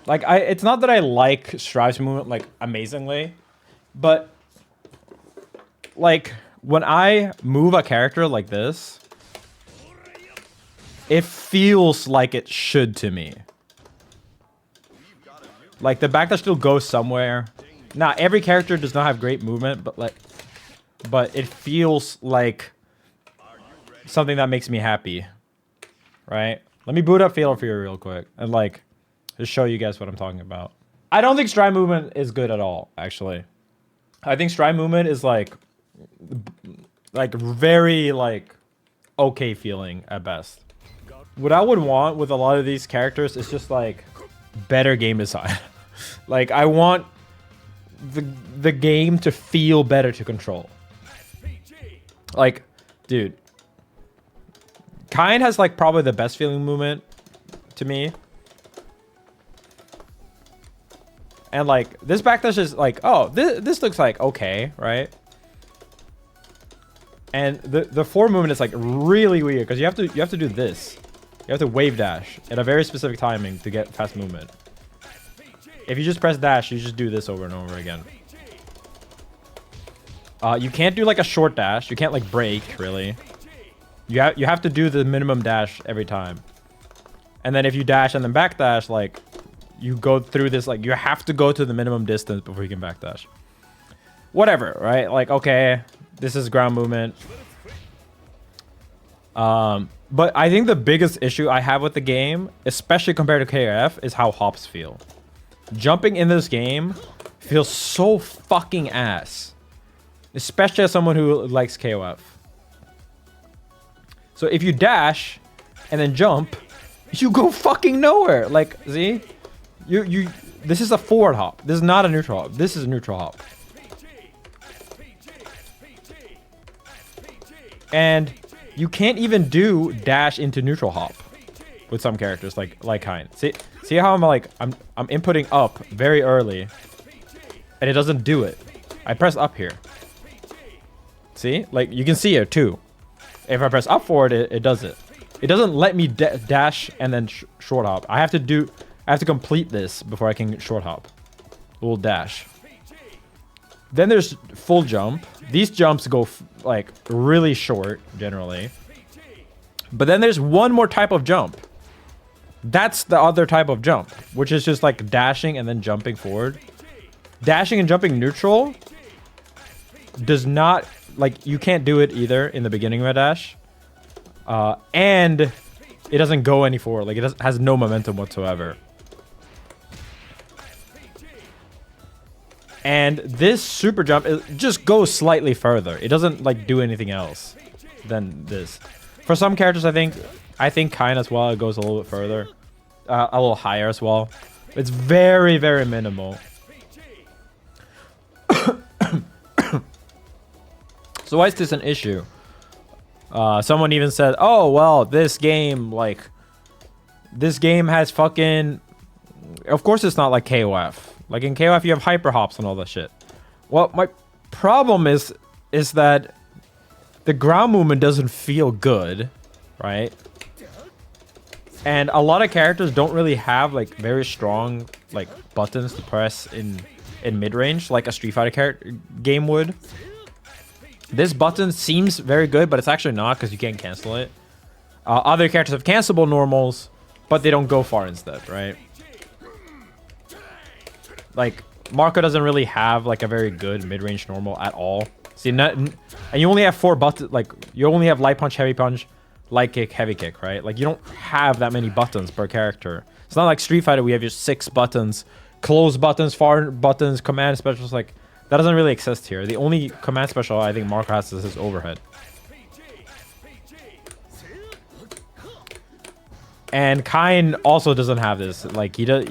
Like, it's not that I like Strive's movement, like, amazingly, but, like, when I move a character like this, it feels like it should to me. Like, the backdash still goes somewhere. Now, every character does not have great movement, but it feels like something that makes me happy, right? Let me boot up Fatal Fury real quick and, like, just show you guys what I'm talking about. I don't think stride movement is good at all, actually. I think stride movement is like very like okay feeling at best. What I would want with a lot of these characters is just like better game design. Like, I want the game to feel better to control. Like, dude, Kain has like probably the best feeling movement to me. And like this backdash is like, oh, this looks like okay, right? And the forward movement is like really weird because you have to do this. You have to wave dash at a very specific timing to get fast movement. If you just press dash, you just do this over and over again. You can't do like a short dash. You can't like break really. You have to do the minimum dash every time. And then if you dash and then backdash, like you go through this, like you have to go to the minimum distance before you can backdash. Whatever, right? Like, okay, this is ground movement. But I think the biggest issue I have with the game, especially compared to KoF, is how hops feel. Jumping in this game feels so fucking ass. Especially as someone who likes KoF. So if you dash and then jump, you go fucking nowhere. Like, see? This is a forward hop. This is not a neutral hop. This is a neutral hop. And you can't even do dash into neutral hop with some characters like Kain. See how I'm like I'm inputting up very early and it doesn't do it. I press up here. See? Like you can see it too. If I press up forward, it does it. It doesn't let me dash and then short hop. I have to complete this before I can short hop. A little dash. Then there's full jump. These jumps go like really short generally. But then there's one more type of jump. That's the other type of jump, which is just like dashing and then jumping forward. Dashing and jumping neutral does not, like, you can't do it either in the beginning of a dash. And it doesn't go any forward. Like, it has no momentum whatsoever. And this super jump, it just goes slightly further. It doesn't like do anything else than this. For some characters, I think Kain as well, it goes a little bit further, a little higher as well. It's very, very minimal. So why is this an issue? Someone even said, "Oh well, this game has fucking." Of course, it's not like KoF. Like in KoF, you have hyper hops and all that shit. Well, my problem is that the ground movement doesn't feel good, right? And a lot of characters don't really have like very strong like buttons to press in mid range, like a Street Fighter game would. This button seems very good, but it's actually not because you can't cancel it. Other characters have cancelable normals, but they don't go far instead, right? Like, Marco doesn't really have like a very good mid-range normal at all. See, and you only have 4 buttons. Like, you only have light punch, heavy punch, light kick, heavy kick, right? Like, you don't have that many buttons per character. It's not like Street Fighter, we have just 6 buttons, close buttons, far buttons, command specials. Like, that doesn't really exist here. The only command special I think Marco has is his overhead. And Kain also doesn't have this. Like, he does.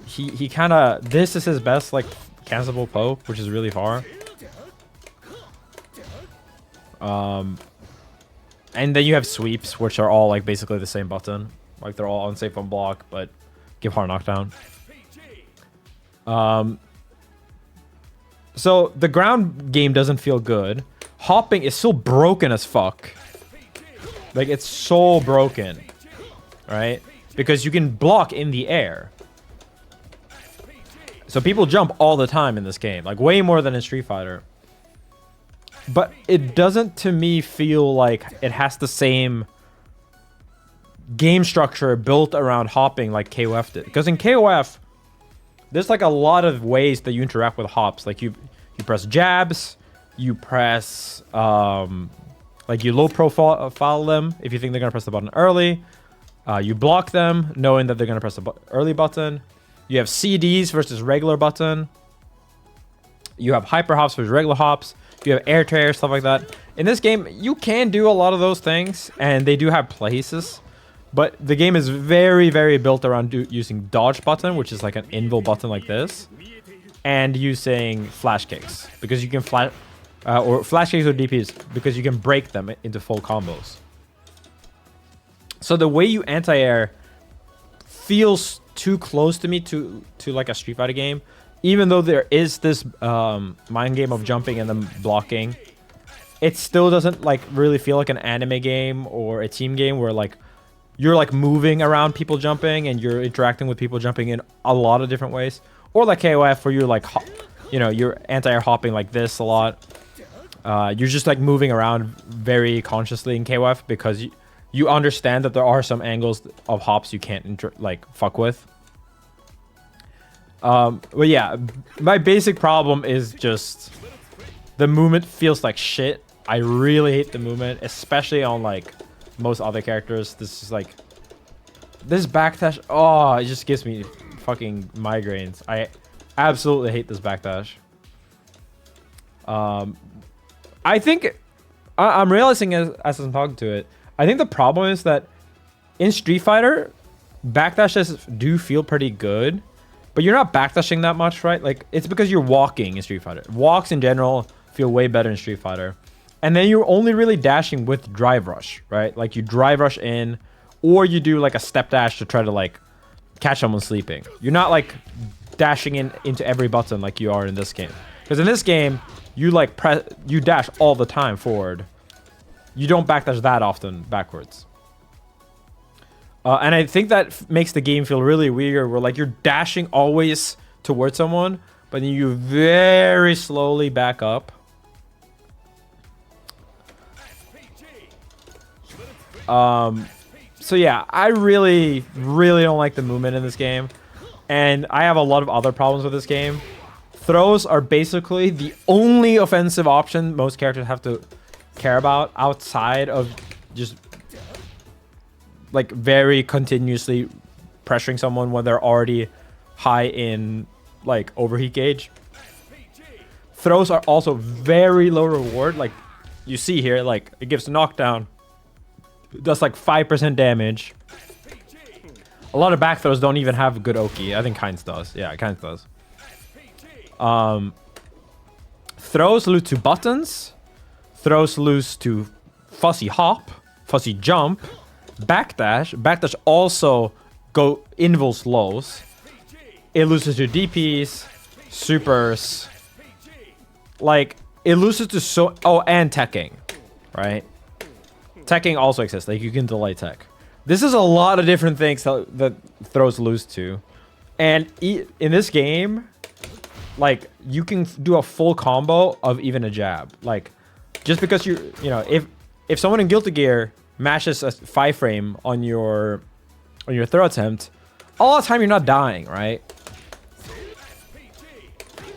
He kind of, this is his best like cancelable poke, which is really far. And then you have sweeps, which are all like basically the same button. Like they're all unsafe on block, but give hard knockdown. So the ground game doesn't feel good. Hopping is so broken as fuck. Like it's so broken, right? Because you can block in the air. So people jump all the time in this game, like way more than in Street Fighter. But it doesn't, to me, feel like it has the same game structure built around hopping like KoF did. Because in KoF, there's like a lot of ways that you interact with hops. Like you press jabs, you press like you low profile them if you think they're gonna press the button early. You block them knowing that they're gonna press the early button. You have CDs versus regular button. You have hyper hops versus regular hops. You have air tear, stuff like that. In this game, you can do a lot of those things, and they do have places. But the game is very, very built around using dodge button, which is like an invul button like this, and using flash kicks, because you can flash, or flash kicks or DPs, because you can break them into full combos. So the way you anti-air feels too close to me to like a Street Fighter game, even though there is this mind game of jumping and then blocking. It still doesn't like really feel like an anime game or a team game where like you're like moving around people jumping and you're interacting with people jumping in a lot of different ways, or like KoF where you're like you're anti-air hopping like this a lot. You're just like moving around very consciously in KoF because you understand that there are some angles of hops you can't like fuck with. But yeah, my basic problem is just the movement feels like shit. I really hate the movement, especially on like most other characters. This is like this backdash. Oh, it just gives me fucking migraines. I absolutely hate this backdash. I think I'm realizing as I'm talking to it, I think the problem is that in Street Fighter, backdashes do feel pretty good, but you're not backdashing that much, right? Like, it's because you're walking in Street Fighter. Walks in general feel way better in Street Fighter. And then you're only really dashing with drive rush, right? Like, you drive rush in, or you do like a step dash to try to like catch someone sleeping. You're not like dashing into every button like you are in this game. Because in this game, you like you dash all the time forward. You don't backdash that often backwards. And I think that makes the game feel really weird, where like you're dashing always towards someone, but then you very slowly back up. So yeah, I really, really don't like the movement in this game. And I have a lot of other problems with this game. Throws are basically the only offensive option most characters have to care about outside of just like very continuously pressuring someone when they're already high in like overheat gauge. Throws are also very low reward. Like you see here, like it gives a knockdown. It does like 5% damage. A lot of back throws don't even have good Oki. I think Kynes does. Yeah, Kynes does. Throws lose to buttons. Throws lose to fuzzy hop, fuzzy jump, backdash. Backdash also go invuls lows. It loses to DPs, supers. Like it loses to and teching, right? Teching also exists. Like you can delay tech. This is a lot of different things that throws lose to, and in this game, like you can do a full combo of even a jab. Like just because you know if someone in Guilty Gear mashes a 5 frame on your throw attempt, a lot of time you're not dying, right?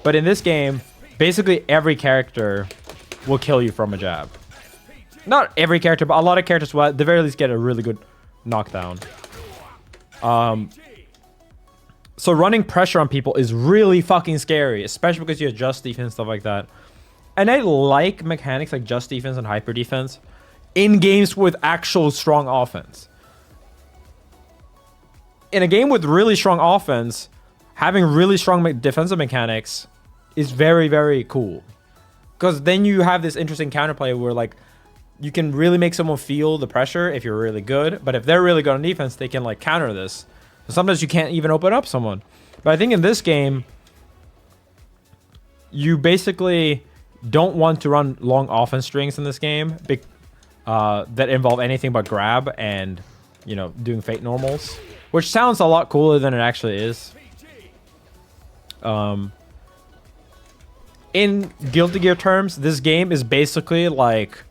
But in this game, basically every character will kill you from a jab. Not every character, but a lot of characters will at the very least get a really good knockdown. So running pressure on people is really fucking scary, especially because you have just defense, stuff like that. And I like mechanics like just defense and hyper defense in games with actual strong offense. In a game with really strong offense, having really strong defensive mechanics is very, very cool. Because then you have this interesting counterplay where like you can really make someone feel the pressure if you're really good. But if they're really good on defense, they can like counter this. So sometimes you can't even open up someone. But I think in this game, you basically don't want to run long offense strings in this game that involve anything but grab and, you know, doing fake normals, which sounds a lot cooler than it actually is. In Guilty Gear terms, this game is basically like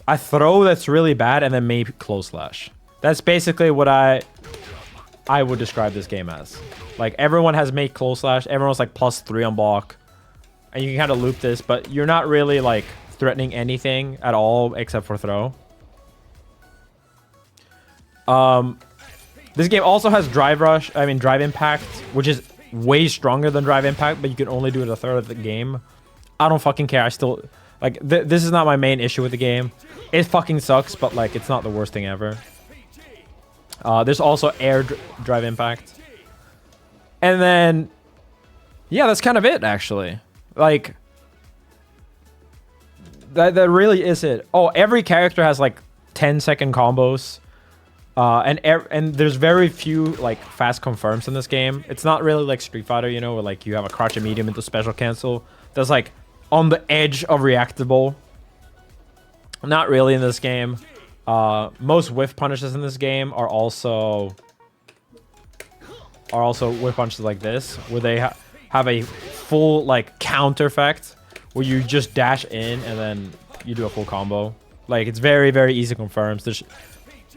a throw that's really bad and then maybe close slash. That's basically what I would describe this game as. Like, everyone has made close slash. Everyone's like +3 on block. And you can kind of loop this, but you're not really like threatening anything at all except for throw. This game also has drive impact, which is way stronger than drive impact, but you can only do it a third of the game. I don't fucking care. I still like this is not my main issue with the game. It fucking sucks, but like it's not the worst thing ever. There's also air drive impact. And then yeah, that's kind of it actually. Like that really is it. Oh, every character has like 10-second combos. And there's very few like fast confirms in this game. It's not really like Street Fighter, you know, where like you have a crouch and medium into special cancel. That's like on the edge of reactable. Not really in this game. Most whiff punishes in this game are also whiff punches like this, where they have a full like counter effect, where you just dash in and then you do a full combo. Like it's very, very easy confirms. There's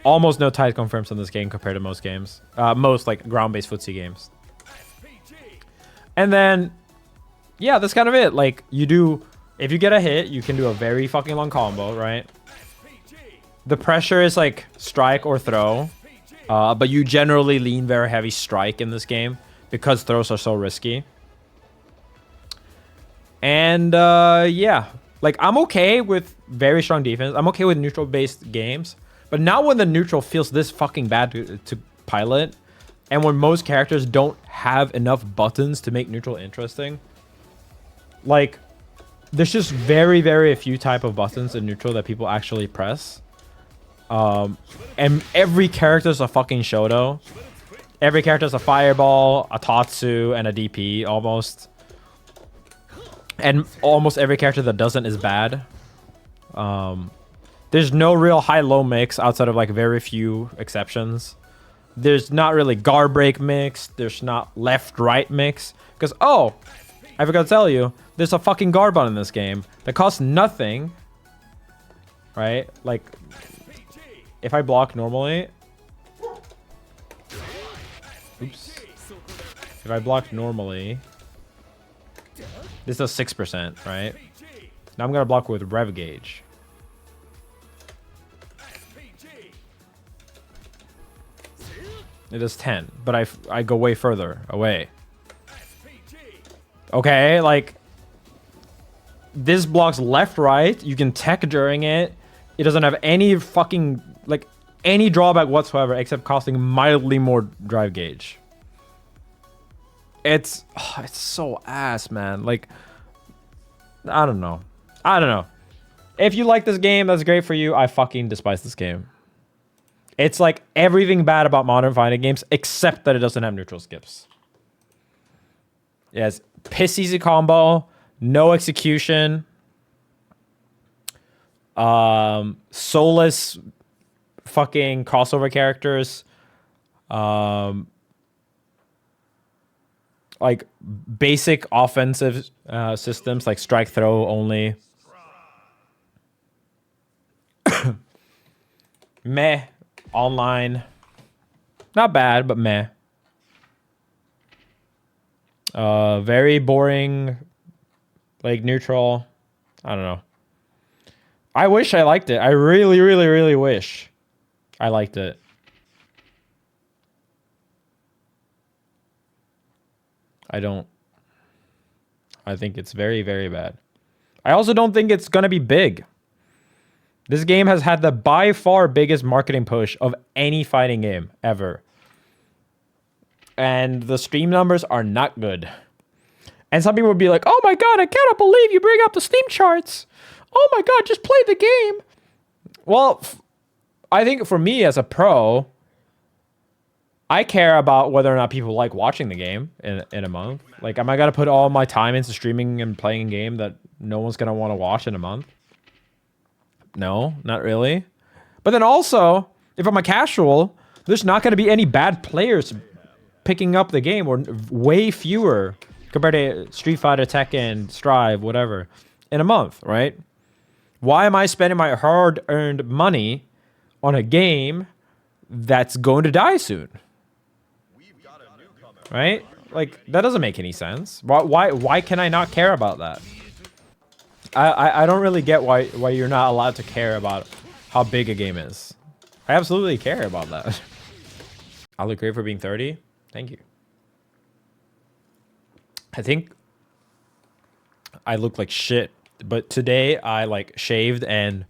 almost no tight confirms in this game compared to most games. Most like ground-based footsie games. And then, yeah, that's kind of it. Like if you get a hit, you can do a very fucking long combo, right? The pressure is like strike or throw. But you generally lean very heavy strike in this game because throws are so risky. And yeah, like I'm okay with very strong defense. I'm okay with neutral-based games. But not when the neutral feels this fucking bad to pilot, and when most characters don't have enough buttons to make neutral interesting. Like, there's just very, very few type of buttons in neutral that people actually press. And every character is a fucking Shoto. Every character is a Fireball, a Tatsu, and a DP, almost. And almost every character that doesn't is bad. There's no real high-low mix outside of like very few exceptions. There's not really guard break mix. There's not left-right mix. Because, oh, I forgot to tell you, there's a fucking guard button in this game that costs nothing. Right? Like, if I block normally... Oops. If I block normally... This does 6%, right? Now I'm going to block with Rev Gauge. It does 10, but I go way further away. Okay, like this blocks left, right. You can tech during it. It doesn't have any fucking like any drawback whatsoever except costing mildly more drive gauge. It's so ass, man. Like I don't know. If you like this game, that's great for you. I fucking despise this game. It's like everything bad about modern fighting games, except that it doesn't have neutral skips. It has piss easy combo, no execution, soulless fucking crossover characters, like basic offensive systems like strike throw only. Meh. Online, not bad, but meh. Very boring, like neutral. I don't know. I wish I liked it. I really, really, really wish I liked it. I don't. I think it's very, very bad. I also don't think it's gonna be big. This game has had the by far biggest marketing push of any fighting game ever. And the Steam numbers are not good. And some people would be like, oh my god, I cannot believe you bring up the Steam charts. Oh my god, just play the game. Well, I think for me as a pro, I care about whether or not people like watching the game in a month. Like, am I going to put all my time into streaming and playing a game that no one's going to want to watch in a month? No, not really. But then also, if I'm a casual, there's not going to be any bad players picking up the game, or way fewer compared to Street Fighter, Tekken, Strive, whatever, in a month, right? Why am I spending my hard-earned money on a game that's going to die soon? Right? Like, that doesn't make any sense. Why can I not care about that? I don't really get why you're not allowed to care about how big a game is. I absolutely care about that. I look great for being 30. Thank you. I think I look like shit, but today I like shaved and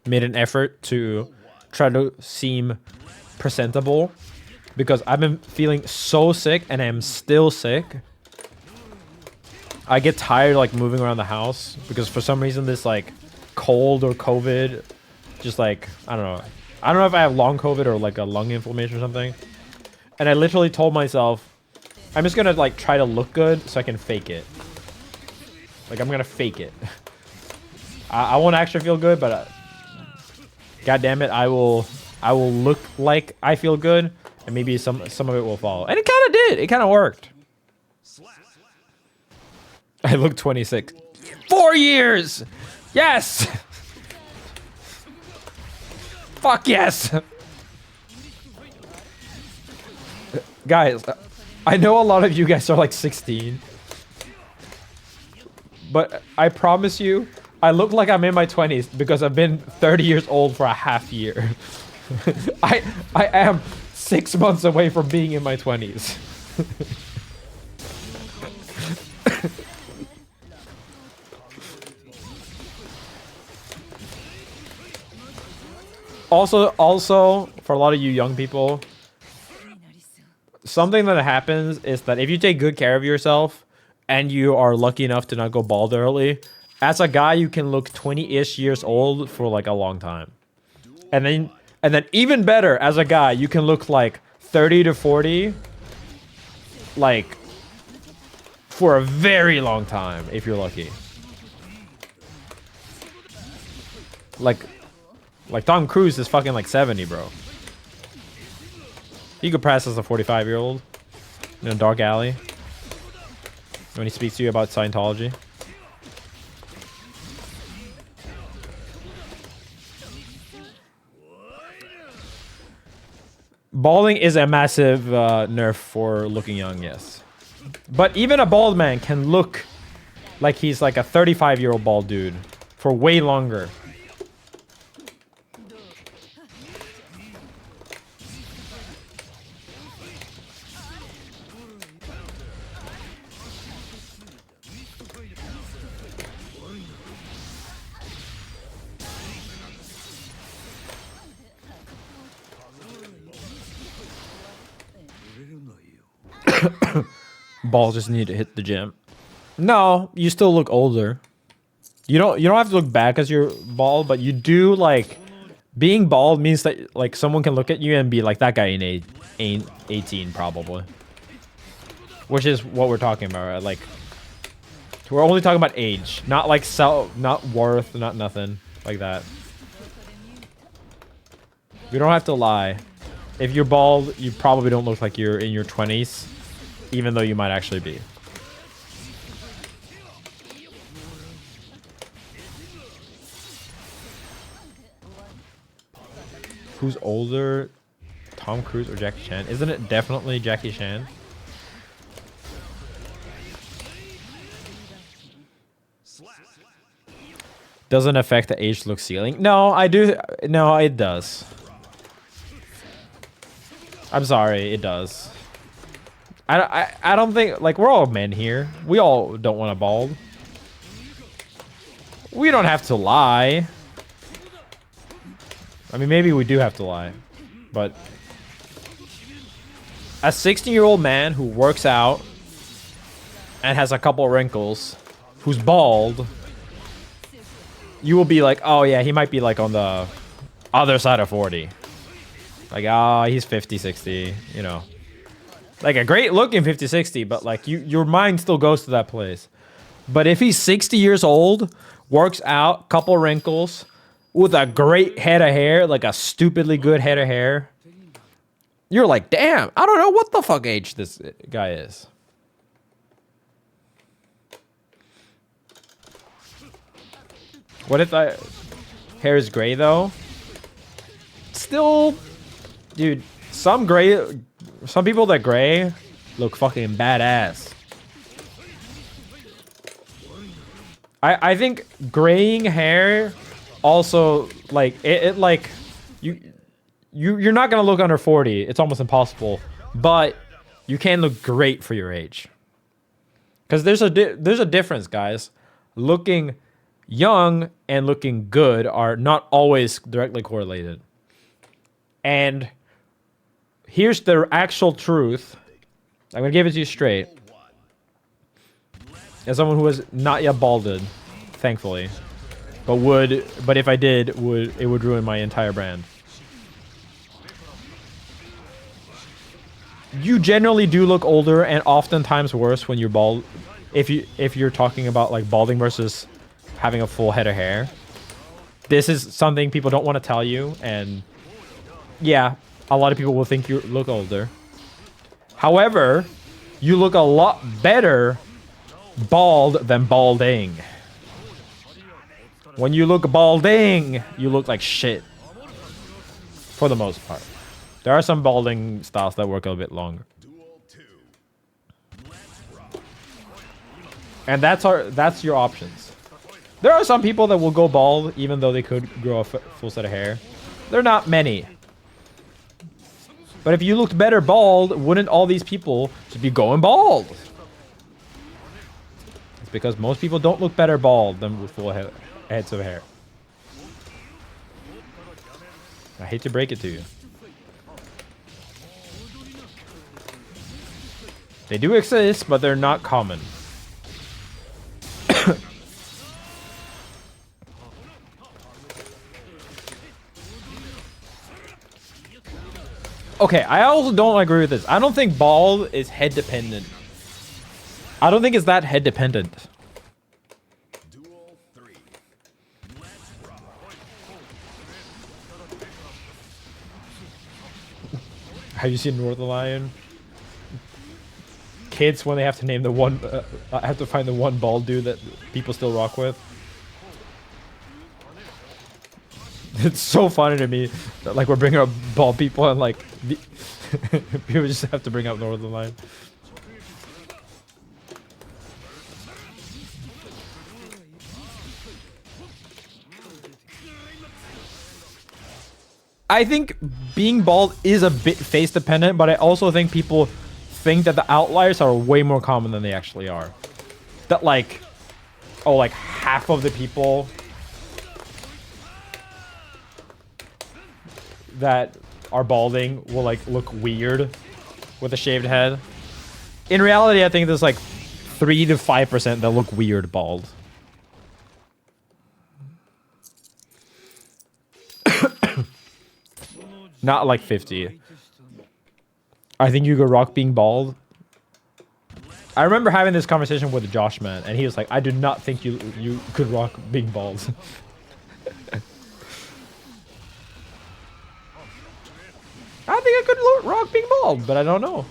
made an effort to try to seem presentable because I've been feeling so sick and I'm still sick. I get tired like moving around the house because for some reason this like cold or COVID, just like, I don't know. I don't know if I have long COVID or like a lung inflammation or something. And I literally told myself, I'm just gonna like try to look good so I can fake it. Like I'm gonna fake it. I won't actually feel good, but God damn it, I will look like I feel good, and maybe some of it will follow. And it kind of did. It kind of worked. I look 26. 4 years! Yes! Fuck yes! Guys, I know a lot of you guys are like 16. But I promise you, I look like I'm in my 20s because I've been 30 years old for a half year. I am 6 months away from being in my 20s. Also, for a lot of you young people, something that happens is that if you take good care of yourself and you are lucky enough to not go bald early, as a guy, you can look 20-ish years old for like a long time. And then even better, as a guy, you can look like 30 to 40, like for a very long time if you're lucky. Like Tom Cruise is fucking like 70, bro. He could pass as a 45-year-old in a dark alley when he speaks to you about Scientology. Balding is a massive nerf for looking young, yes. But even a bald man can look like he's like a 35-year-old bald dude for way longer. Ball just need to hit the gym. No, you still look older. You don't have to look bad because you're bald, but you do like being bald means that like someone can look at you and be like, that guy ain't 18 probably. Which is what we're talking about, right? Like we're only talking about age, not like not worth, not nothing like that. You don't have to lie. If you're bald, you probably don't look like you're in your 20s. Even though you might actually be. Who's older? Tom Cruise or Jackie Chan? Isn't it definitely Jackie Chan? Doesn't affect the age look ceiling. No, I do. No, it does. I'm sorry, it does. I don't think, like, we're all men here. We all don't want a bald. We don't have to lie. I mean, maybe we do have to lie. But a 16-year-old man who works out and has a couple wrinkles, who's bald, you will be like, oh yeah, he might be like on the other side of 40. Like, ah, he's 50, 60, you know. Like a great looking 50, 60, but like your mind still goes to that place. But if he's 60 years old, works out, couple wrinkles, with a great head of hair, like a stupidly good head of hair, you're like, damn, I don't know what the fuck age this guy is. What if hair is gray though? Still, dude, some people that gray look fucking badass. I think graying hair also like it like you're not gonna look under 40. It's almost impossible, but you can look great for your age. Because there's a difference, guys. Looking young and looking good are not always directly correlated. And here's the actual truth. I'm gonna give it to you straight. As someone who has not yet balded, thankfully, but if I did, it would ruin my entire brand. You generally do look older and oftentimes worse when you're bald. If you're talking about like balding versus having a full head of hair. This is something people don't want to tell you, and yeah, a lot of people will think you look older. However, you look a lot better bald than balding. When you look balding, you look like shit. For the most part. There are some balding styles that work a little bit longer. And that's your options. There are some people that will go bald even though they could grow a full set of hair. They're not many. But if you looked better bald, wouldn't all these people just be going bald? It's because most people don't look better bald than with full heads of hair. I hate to break it to you. They do exist, but they're not common. Okay, I also don't agree with this. I don't think bald is head dependent. I don't think it's that head dependent. Have you seen Northern Lion? Kids, when they have to name the one, have to find the one bald dude that people still rock with. It's so funny to me that like we're bringing up bald people and like people just have to bring up Northern Lion. I think being bald is a bit face dependent, but I also think people think that the outliers are way more common than they actually are. That like, oh, like half of the people that are balding will like look weird with a shaved head. In reality, I think there's like 3 to 5% that look weird bald. Not like 50. I think you could rock being bald. I remember having this conversation with Josh, man, and he was like, I do not think you could rock being bald. I think I could rock being bald, but I don't know.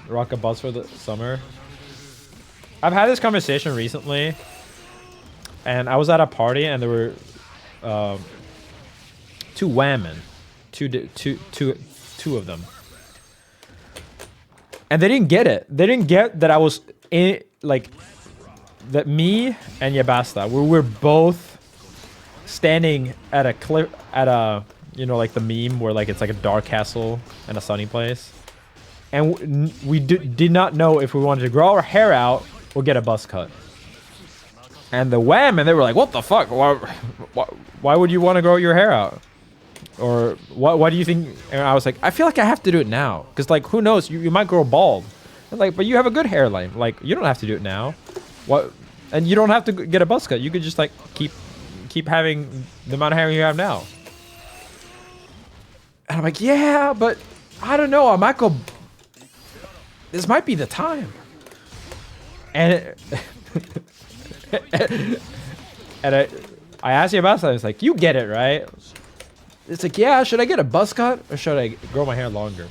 Rock a buzz for the summer. I've had this conversation recently, and I was at a party, and there were two women, two of them, and they didn't get it. They didn't get that I was in like that. Me and Yabasta, we were both standing at a cliff, at a, you know, like the meme where like it's like a dark castle and a sunny place, and we did not know if we wanted to grow our hair out or get a buzz cut. And the wham, and they were like, what the fuck, why would you want to grow your hair out, or why do you think? And I was like, I feel like I have to do it now, because like who knows, you might grow bald. And like, but you have a good hairline, like you don't have to do it now. What? And you don't have to get a buzz cut. You could just like keep having the amount of hair you have now. And I'm like, yeah, but I don't know, I might go, this might be the time. And I asked you about something. It's like, you get it, right? It's like, yeah, should I get a buzz cut or should I grow my hair longer?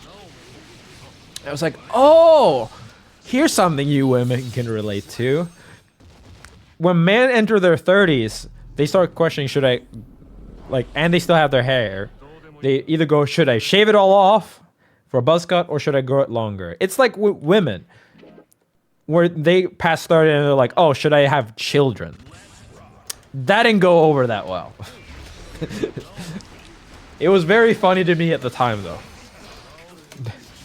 I was like, oh, here's something you women can relate to. When men enter their 30s, they start questioning, should I, like, and they still have their hair. They either go, should I shave it all off for a buzz cut or should I grow it longer? It's like with women, where they pass 30 and they're like, oh, should I have children? That didn't go over that well. It was very funny to me at the time, though.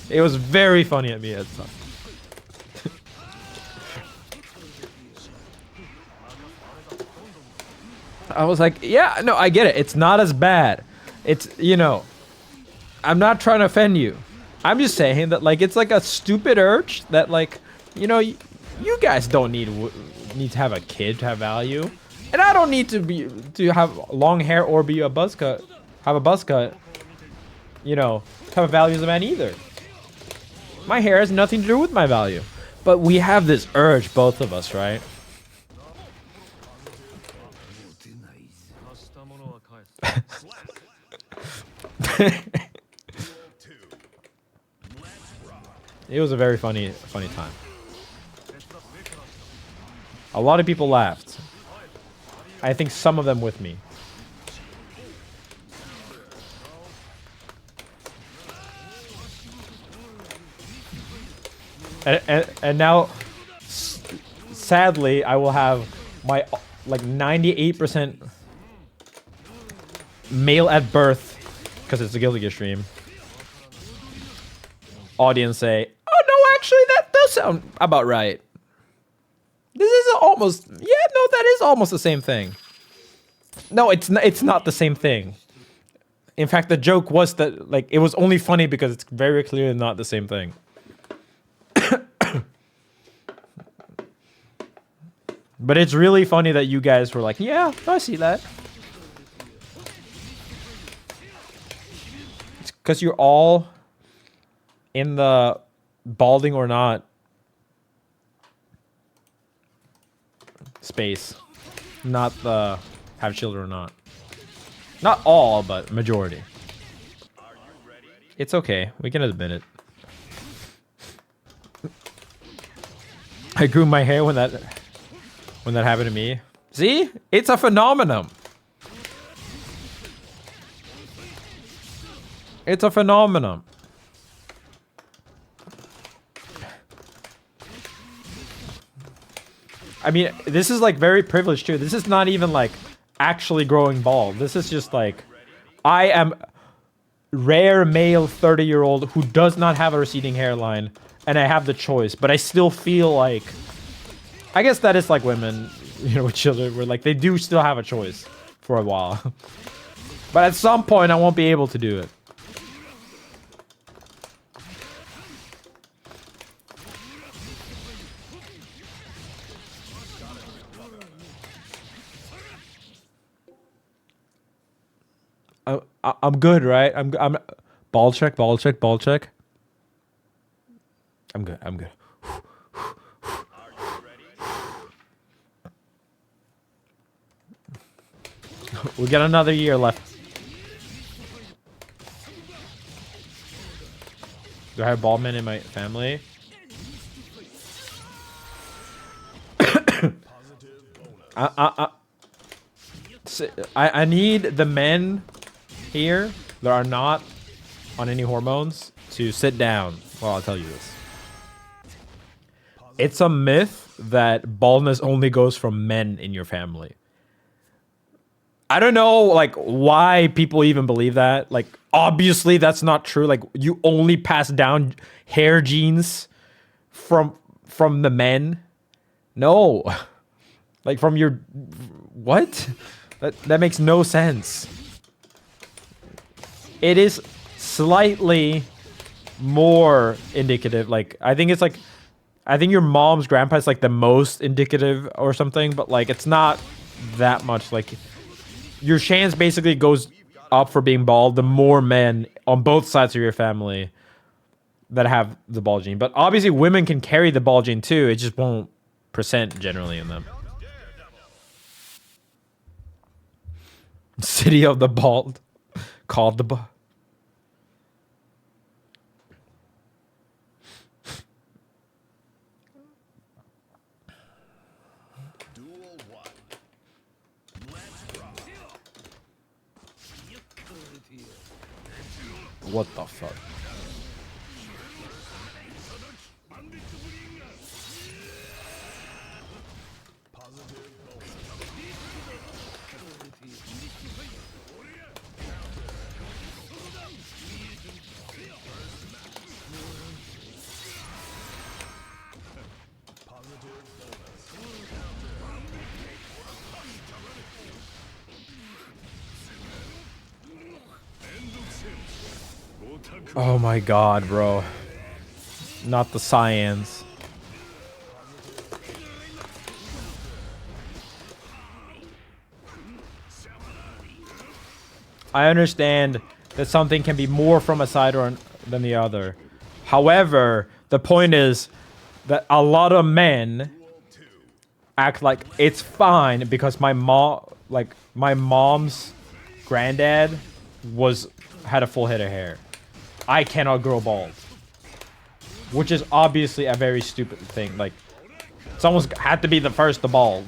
It was very funny at me at the time. I was like, yeah, no, I get it. It's not as bad. It's, you know, I'm not trying to offend you. I'm just saying that, like, it's like a stupid urge that, like, you know, you guys don't need to have a kid to have value. And I don't need to have long hair or be a buzz cut. Have a buzz cut, you know, to have a value as a man either. My hair has nothing to do with my value. But we have this urge, both of us, right? It was a very funny time. A lot of people laughed. I think some of them with me. And now, sadly, I will have my, like, 98% male at birth, because it's a Guilty Gear stream, audience say, oh no, actually that does sound about right. This is almost, yeah, no, that is almost the same thing. No, it's not the same thing. In fact, the joke was that, like, it was only funny because it's very clearly not the same thing. But it's really funny that you guys were like, yeah, I see that. It's because you're all in the balding or not space. Not the have children or not. Not all, but majority. It's okay. We can admit it. I grew my hair when that happened to me. See? It's a phenomenon. It's a phenomenon. I mean, this is like very privileged too. This is not even like actually growing bald. This is just like, I am rare male 30-year-old who does not have a receding hairline, and I have the choice, but I still feel like, I guess that is like women, you know, with children, where like they do still have a choice for a while. But at some point, I won't be able to do it. I'm good, right? I'm ball check. I'm good. We got another year left. Do I have bald men in my family? I need the men here that are not on any hormones to sit down while I'll tell you this. It's a myth that baldness only goes from men in your family. I don't know, like, why people even believe that. Like, obviously that's not true. Like, you only pass down hair genes from the men. No. Like, from your... What? That makes no sense. It is slightly more indicative. Like, I think it's like... I think your mom's grandpa is like the most indicative or something, but like, it's not that much. Like, your chance basically goes up for being bald the more men on both sides of your family that have the bald gene. But obviously women can carry the bald gene too. It just won't percent generally in them. City of the Bald. Called the... What the fuck? Oh my god, bro. Not the science. I understand that something can be more from a side or than the other. However, the point is that a lot of men act like it's fine because my mom's granddad had a full head of hair. I cannot grow bald. Which is obviously a very stupid thing. Like, someone's had to be the first to bald.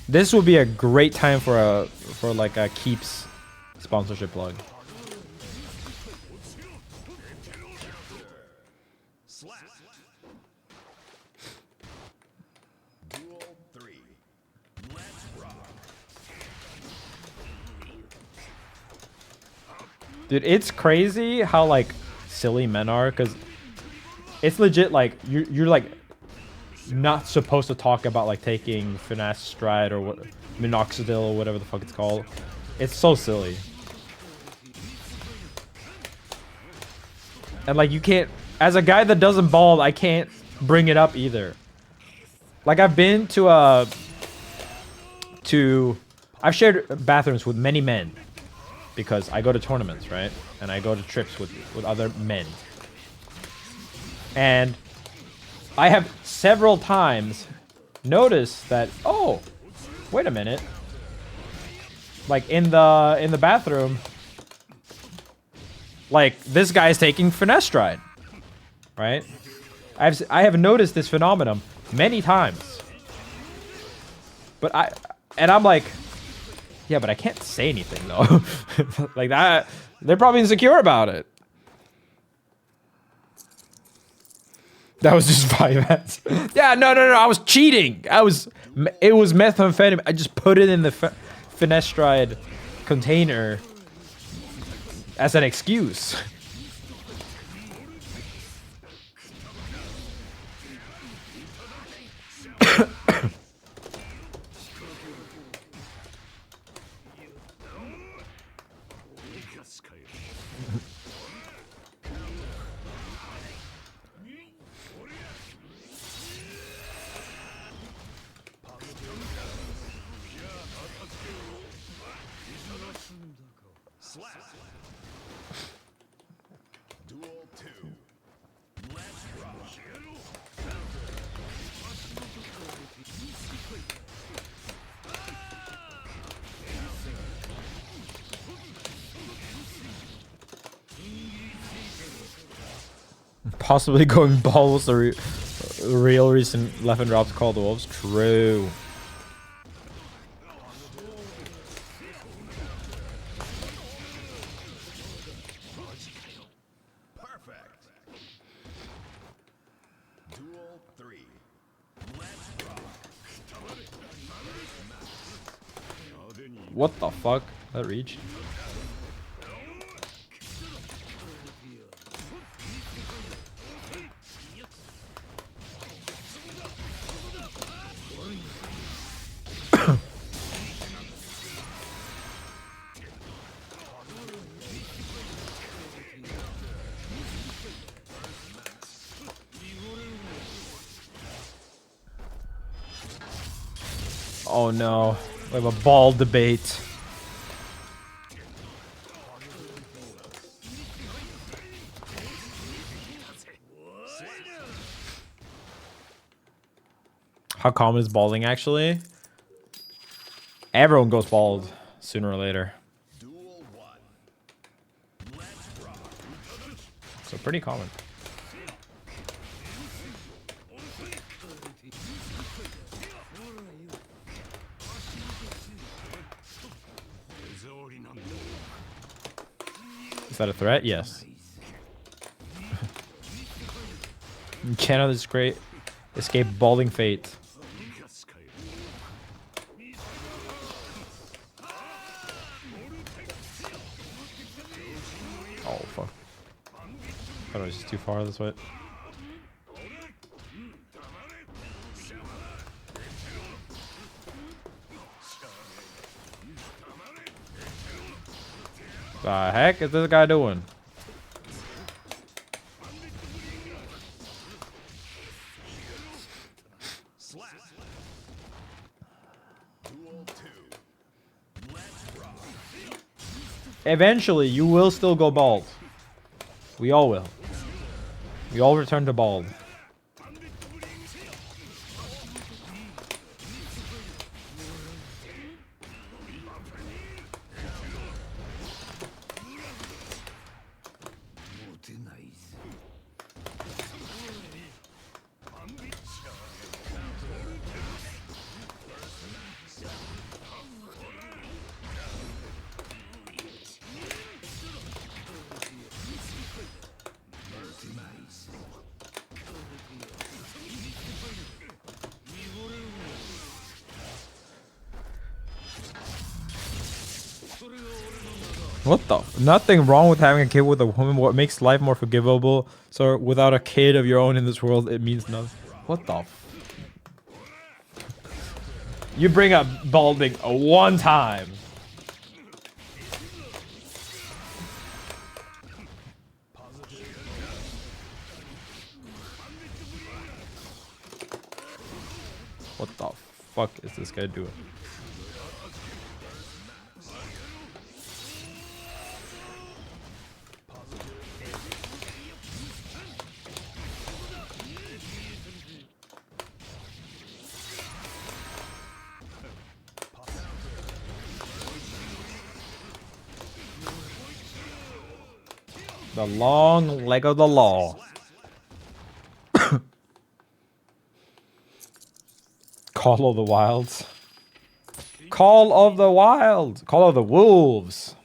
This would be a great time for like a Keeps sponsorship plug. Dude, it's crazy how like silly men are, because it's legit like you're like not supposed to talk about like taking finasteride or what, minoxidil or whatever the fuck it's called. It's so silly. And like you can't, as a guy that doesn't bald, I can't bring it up either. Like I've been to I've shared bathrooms with many men because I go to tournaments, right? And I go to trips with other men. And I have several times noticed that, oh, wait a minute. Like in the bathroom, like this guy's taking finasteride, right? I have noticed this phenomenon many times. But I'm like, yeah, but I can't say anything though. Like that, they're probably insecure about it. That was just 5 ads. Yeah, no, I was cheating. It was methamphetamine. I just put it in the finasteride container as an excuse. Possibly going balls the real reason Leffen dropped Call the Wolves. True. What the fuck? That reached. Oh no. We have a ball debate. How common is balding actually? Everyone goes bald sooner or later. So pretty common. Is that a threat? Yes. You cannot escape balding fate. Oh fuck. Thought I was just too far this way. The heck is this guy doing? Eventually, you will still go bald. We all will. We all return to bald. What the? Nothing wrong with having a kid with a woman. What makes life more forgivable? So without a kid of your own in this world, it means nothing. What the? You bring up balding one time. What the fuck is this guy doing? The long leg of the law. Call of the Wilds. Call of the Wilds. Call of the Wolves.